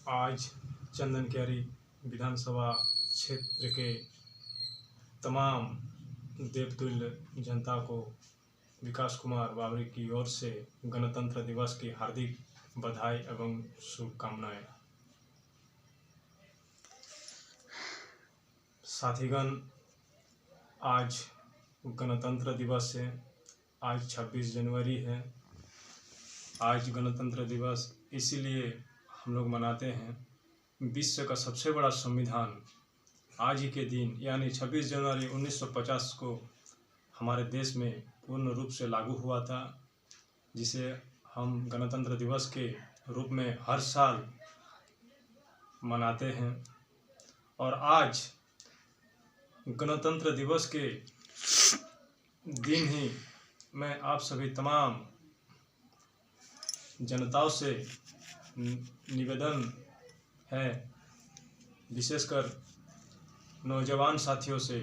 आज चंदन क्यारी विधानसभा क्षेत्र के तमाम देवतुल्य जनता को विकास कुमार बावरी की ओर से गणतंत्र दिवस की हार्दिक बधाई एवं शुभकामनाएं। साथीगण, आज गणतंत्र दिवस है। आज 26 जनवरी है। आज गणतंत्र दिवस इसीलिए हम लोग मनाते हैं। विश्व का सबसे बड़ा संविधान आज ही के दिन यानी 26 जनवरी 1950 को हमारे देश में पूर्ण रूप से लागू हुआ था, जिसे हम गणतंत्र दिवस के रूप में हर साल मनाते हैं। और आज गणतंत्र दिवस के दिन ही मैं आप सभी तमाम जनताओं से निवेदन है, विशेषकर नौजवान साथियों से,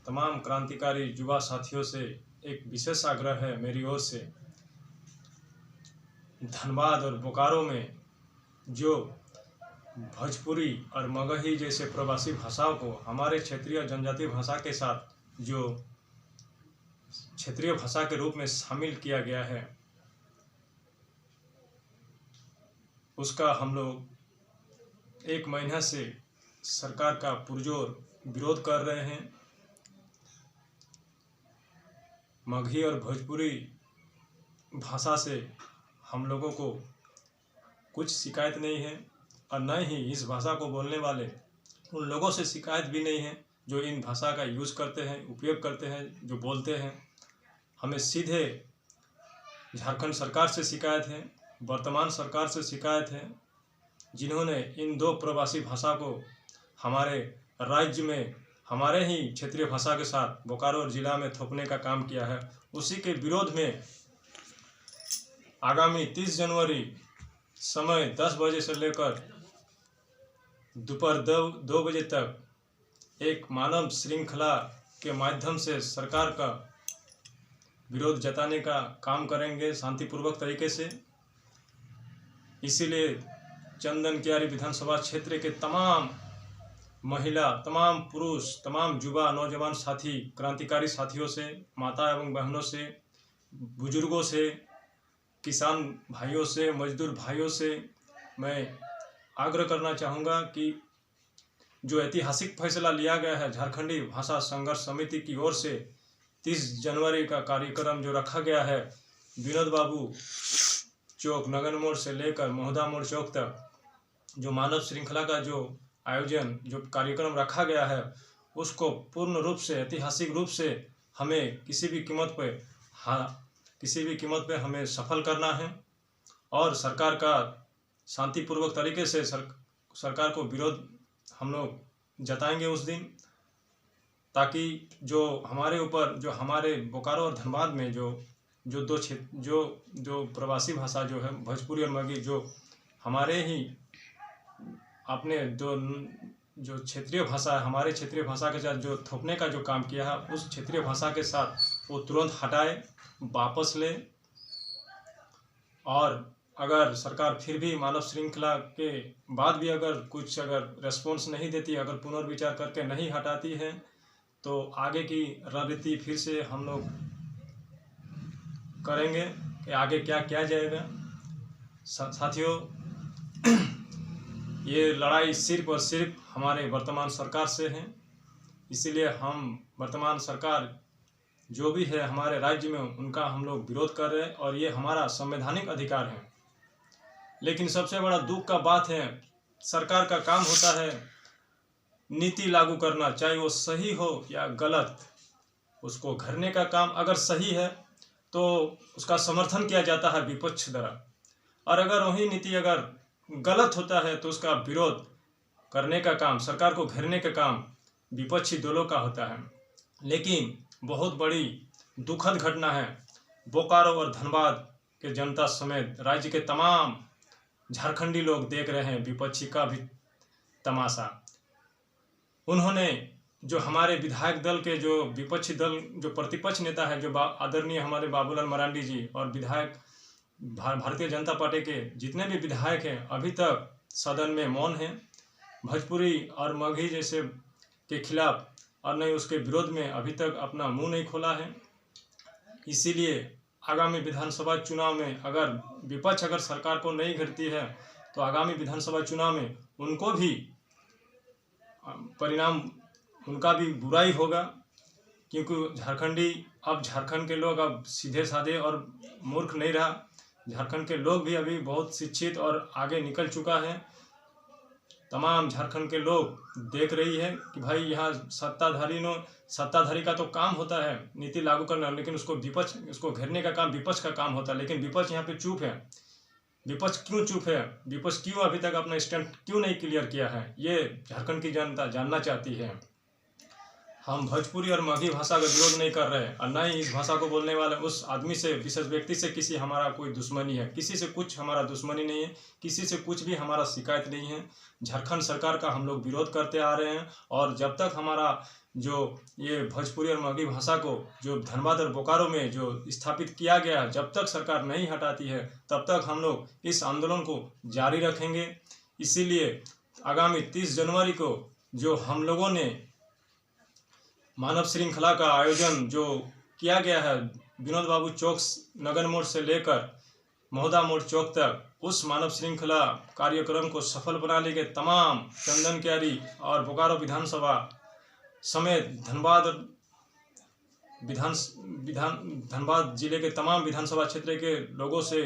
तमाम क्रांतिकारी युवा साथियों से एक विशेष आग्रह है मेरी ओर से। धनबाद और बोकारो में जो भोजपुरी और मगही जैसे प्रवासी भाषाओं को हमारे क्षेत्रीय जनजातीय भाषा के साथ जो क्षेत्रीय भाषा के रूप में शामिल किया गया है, उसका हम लोग 1 महीना से सरकार का पुरजोर विरोध कर रहे हैं। मगही और भोजपुरी भाषा से हम लोगों को कुछ शिकायत नहीं है और न ही इस भाषा को बोलने वाले उन लोगों से शिकायत भी नहीं है जो इन भाषा का यूज़ करते हैं, उपयोग करते हैं, जो बोलते हैं। हमें सीधे झारखंड सरकार से शिकायत है, वर्तमान सरकार से शिकायत है, जिन्होंने इन 2 प्रवासी भाषा को हमारे राज्य में हमारे ही क्षेत्रीय भाषा के साथ बोकारो और जिला में थोपने का काम किया है। उसी के विरोध में आगामी 30 जनवरी समय 10 बजे से लेकर दोपहर 2 बजे तक एक मानव श्रृंखला के माध्यम से सरकार का विरोध जताने का काम करेंगे शांतिपूर्वक तरीके से। इसीलिए चंदन क्यारी विधानसभा क्षेत्र के तमाम महिला, तमाम पुरुष, तमाम युवा नौजवान साथी, क्रांतिकारी साथियों से, माता एवं बहनों से, बुजुर्गों से, किसान भाइयों से, मजदूर भाइयों से मैं आग्रह करना चाहूँगा कि जो ऐतिहासिक फैसला लिया गया है झारखंडी भाषा संघर्ष समिति की ओर से 30 जनवरी का कार्यक्रम जो रखा गया है विनोद बाबू चौक नगन मोड़ से लेकर महोदा मोड़ चौक तक, जो मानव श्रृंखला का जो आयोजन जो कार्यक्रम रखा गया है, उसको पूर्ण रूप से ऐतिहासिक रूप से हमें किसी भी कीमत पे हमें सफल करना है। और सरकार का शांतिपूर्वक तरीके से सरकार को विरोध हम लोग जताएंगे उस दिन, ताकि जो हमारे ऊपर जो हमारे बोकारो और धनबाद में जो प्रवासी भाषा जो है भोजपुरी और मगही, जो हमारे ही अपने जो क्षेत्रीय भाषा है, हमारे क्षेत्रीय भाषा के साथ जो थोपने का जो काम किया है, उस क्षेत्रीय भाषा के साथ वो तुरंत हटाए, वापस ले। और अगर सरकार फिर भी मानव श्रृंखला के बाद भी अगर रेस्पॉन्स नहीं देती, अगर पुनर्विचार करके नहीं हटाती है, तो आगे की रणनीति फिर से हम लोग करेंगे कि आगे क्या किया जाएगा। साथियों, ये लड़ाई सिर्फ और सिर्फ हमारे वर्तमान सरकार से है। इसीलिए हम वर्तमान सरकार जो भी है हमारे राज्य में, उनका हम लोग विरोध कर रहे हैं और ये हमारा संवैधानिक अधिकार है। लेकिन सबसे बड़ा दुख का बात है, सरकार का काम होता है नीति लागू करना, चाहे वो सही हो या गलत, उसको घरने का काम। अगर सही है तो उसका समर्थन किया जाता है विपक्ष द्वारा, और अगर वही नीति अगर गलत होता है तो उसका विरोध करने का काम, सरकार को घेरने का काम विपक्षी दलों का होता है। लेकिन बहुत बड़ी दुखद घटना है, बोकारो और धनबाद के जनता समेत राज्य के तमाम झारखंडी लोग देख रहे हैं विपक्षी का भी तमाशा। उन्होंने जो हमारे विधायक दल के जो विपक्षी दल जो प्रतिपक्ष नेता है, जो आदरणीय हमारे बाबूलाल मरांडी जी और विधायक भारतीय जनता पार्टी के जितने भी विधायक हैं अभी तक सदन में मौन हैं। भोजपुरी और मगही जैसे के खिलाफ और नहीं उसके विरोध में अभी तक अपना मुंह नहीं खोला है। इसीलिए आगामी विधानसभा चुनाव में अगर विपक्ष अगर सरकार को नहीं घेरती है तो आगामी विधानसभा चुनाव में उनको भी परिणाम उनका भी बुरा ही होगा, क्योंकि झारखंड के लोग अब सीधे साधे और मूर्ख नहीं रहा। झारखंड के लोग भी अभी बहुत शिक्षित और आगे निकल चुका है। तमाम झारखंड के लोग देख रही है कि भाई यहाँ सत्ताधारी का तो काम होता है नीति लागू करना, लेकिन उसको घेरने का काम विपक्ष का काम होता है। लेकिन विपक्ष यहाँ पे चुप है। विपक्ष क्यों चुप है? विपक्ष क्यों अभी तक अपना स्टैंड क्यों नहीं क्लियर किया है? ये झारखंड की जनता जानना चाहती है। हम भोजपुरी और मगही भाषा का विरोध नहीं कर रहे हैं और न ही इस भाषा को बोलने वाले उस आदमी से, विशेष व्यक्ति से किसी हमारा कोई दुश्मनी है। किसी से कुछ हमारा दुश्मनी नहीं है, किसी से कुछ भी हमारा शिकायत नहीं है। झारखंड सरकार का हम लोग विरोध करते आ रहे हैं और जब तक हमारा जो ये भोजपुरी और मगही भाषा को जो धनबाद और बोकारो में जो स्थापित किया गया है, जब तक सरकार नहीं हटाती है तब तक हम लोग इस आंदोलन को जारी रखेंगे। इसीलिए आगामी 30 जनवरी को जो हम लोगों ने मानव श्रृंखला का आयोजन जो किया गया है विनोद बाबू चौक नगर मोड़ से लेकर महोदा मोड़ चौक तक, उस मानव श्रृंखला कार्यक्रम को सफल बनाने के तमाम चंदन क्यारी और बोकारो विधानसभा समेत धनबाद जिले के तमाम विधानसभा क्षेत्र के लोगों से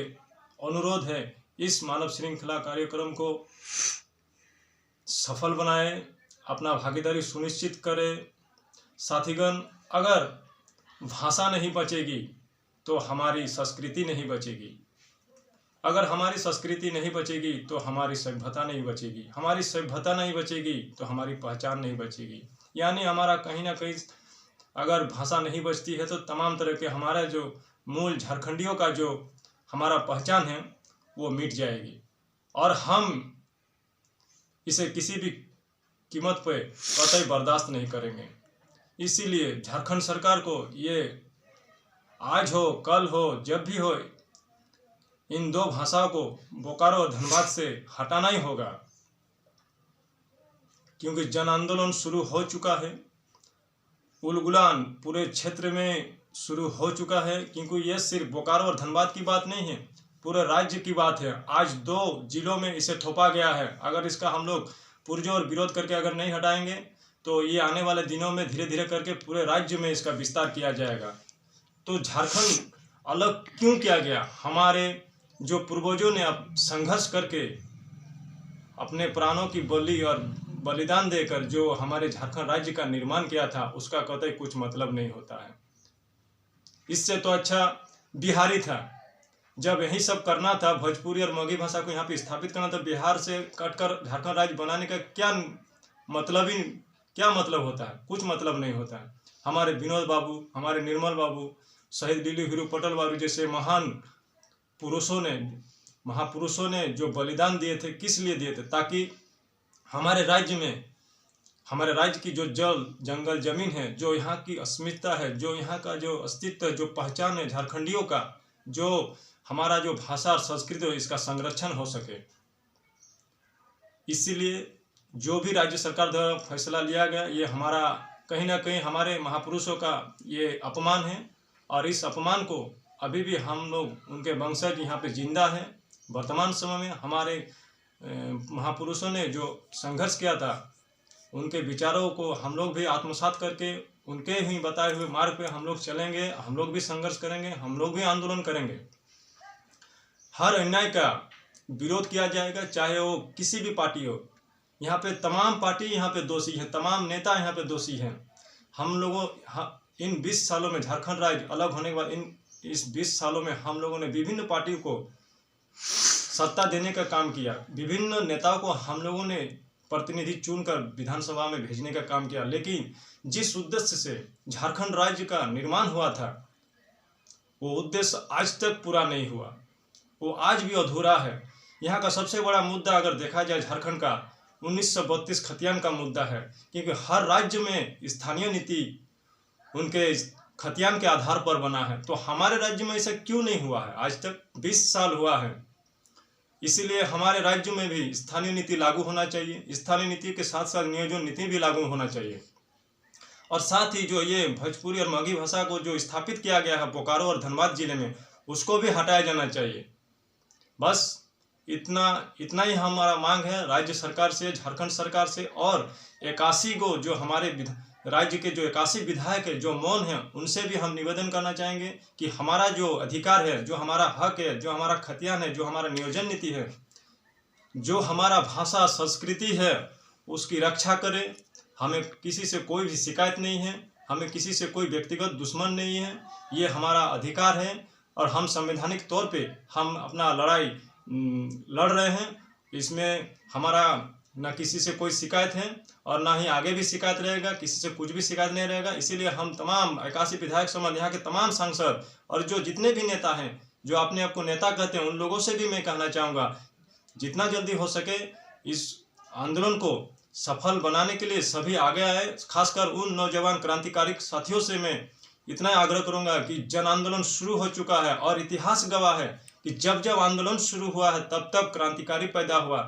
अनुरोध है, इस मानव श्रृंखला कार्यक्रम को सफल बनाए, अपना भागीदारी सुनिश्चित करें। साथीगण, अगर भाषा नहीं बचेगी तो हमारी संस्कृति नहीं बचेगी। अगर हमारी संस्कृति नहीं बचेगी तो हमारी सभ्यता नहीं बचेगी। हमारी सभ्यता नहीं बचेगी तो हमारी पहचान नहीं बचेगी। यानी हमारा कहीं ना कहीं अगर भाषा नहीं बचती है तो तमाम तरह के हमारा जो मूल झारखंडियों का जो हमारा पहचान है वो मिट जाएगी और हम इसे किसी भी कीमत पर कतई बर्दाश्त नहीं करेंगे। इसीलिए झारखंड सरकार को ये आज हो कल हो जब भी हो इन दो भाषाओं को बोकारो और धनबाद से हटाना ही होगा, क्योंकि जन आंदोलन शुरू हो चुका है। उलगुलान पूरे क्षेत्र में शुरू हो चुका है, क्योंकि ये सिर्फ बोकारो और धनबाद की बात नहीं है, पूरे राज्य की बात है। आज 2 जिलों में इसे थोपा गया है। अगर इसका हम लोग पुरजोर विरोध करके अगर नहीं हटाएंगे तो ये आने वाले दिनों में धीरे धीरे करके पूरे राज्य में इसका विस्तार किया जाएगा। तो झारखंड अलग क्यों किया गया? हमारे जो पूर्वजों ने अब संघर्ष करके अपने प्राणों की बलि और बलिदान देकर जो हमारे झारखंड राज्य का निर्माण किया था, उसका कतई कुछ मतलब नहीं होता है। इससे तो अच्छा बिहारी था। जब यही सब करना था, भोजपुरी और मगही भाषा को यहाँ पे स्थापित करना था, बिहार से कटकर झारखंड राज्य बनाने का क्या मतलब होता है? कुछ मतलब नहीं होता है। हमारे विनोद बाबू, हमारे निर्मल बाबू, शहीद दिल्ली हीरू पटेल बाबू जैसे महापुरुषों ने जो बलिदान दिए थे, किस लिए दिए थे? ताकि हमारे राज्य की जो जल जंगल जमीन है, जो यहाँ की अस्मिता है, जो यहाँ का जो अस्तित्व है, जो पहचान है झारखंडियों का, जो हमारा जो भाषा और संस्कृति है, इसका संरक्षण हो सके। इसीलिए जो भी राज्य सरकार द्वारा फैसला लिया गया, ये हमारा कहीं ना कहीं हमारे महापुरुषों का ये अपमान है और इस अपमान को अभी भी हम लोग उनके वंशज यहाँ पे जिंदा है। वर्तमान समय में हमारे महापुरुषों ने जो संघर्ष किया था, उनके विचारों को हम लोग भी आत्मसात करके उनके ही बताए हुए मार्ग पे हम लोग चलेंगे। हम लोग भी संघर्ष करेंगे, हम लोग भी आंदोलन करेंगे। हर अन्याय का विरोध किया जाएगा, चाहे वो किसी भी पार्टी हो। यहाँ पे तमाम पार्टी यहाँ पे दोषी हैं, तमाम नेता यहाँ पे दोषी हैं। हम लोगों इन 20 सालों में झारखंड राज्य अलग होने के बाद इस 20 सालों में हम लोगों ने विभिन्न पार्टियों को सत्ता देने का काम किया। विभिन्न नेताओं को हम लोगों ने प्रतिनिधि चुनकर विधानसभा में भेजने का काम किया, लेकिन जिस उद्देश्य से झारखंड राज्य का निर्माण हुआ था, वो उद्देश्य आज तक पूरा नहीं हुआ, वो आज भी अधूरा है। यहाँ का सबसे बड़ा मुद्दा अगर देखा जाए झारखंड का 1932 खतियान का मुद्दा है, क्योंकि हर राज्य में स्थानीय नीति उनके खतियान के आधार पर बना है। तो हमारे राज्य में ऐसा क्यों नहीं हुआ है? आज तक 20 साल हुआ है। इसीलिए हमारे राज्य में भी स्थानीय नीति लागू होना चाहिए। स्थानीय नीति के साथ साथ नियोजन नीति भी लागू होना चाहिए। और साथ ही जो ये भोजपुरी और मगही भाषा को जो स्थापित किया गया है बोकारो और धनबाद जिले में, उसको भी हटाया जाना चाहिए। बस इतना ही हमारा मांग है राज्य सरकार से, झारखंड सरकार से, और 81 को जो हमारे राज्य के जो 81 विधायक है जो मौन है, उनसे भी हम निवेदन करना चाहेंगे कि हमारा जो अधिकार है, जो हमारा हक है, जो हमारा खतियान है, जो हमारा नियोजन नीति है, जो हमारा भाषा संस्कृति है, उसकी रक्षा करें। हमें किसी से कोई भी शिकायत नहीं है, हमें किसी से कोई व्यक्तिगत दुश्मन नहीं है। ये हमारा अधिकार है और हम संवैधानिक तौर पे हम अपना लड़ाई लड़ रहे हैं। इसमें हमारा न किसी से कोई शिकायत है और ना ही आगे भी शिकायत रहेगा, किसी से कुछ भी शिकायत नहीं रहेगा। इसीलिए हम तमाम 81 विधायक समाज, यहाँ के तमाम सांसद और जो जितने भी नेता हैं जो अपने आप को नेता कहते हैं, उन लोगों से भी मैं कहना चाहूँगा जितना जल्दी हो सके इस आंदोलन को सफल बनाने के लिए सभी आगे आए। खासकर उन नौजवान क्रांतिकारी साथियों से मैं इतना आग्रह करूंगा कि जन आंदोलन शुरू हो चुका है और इतिहास गवाह है कि जब जब आंदोलन शुरू हुआ है तब तब क्रांतिकारी पैदा हुआ।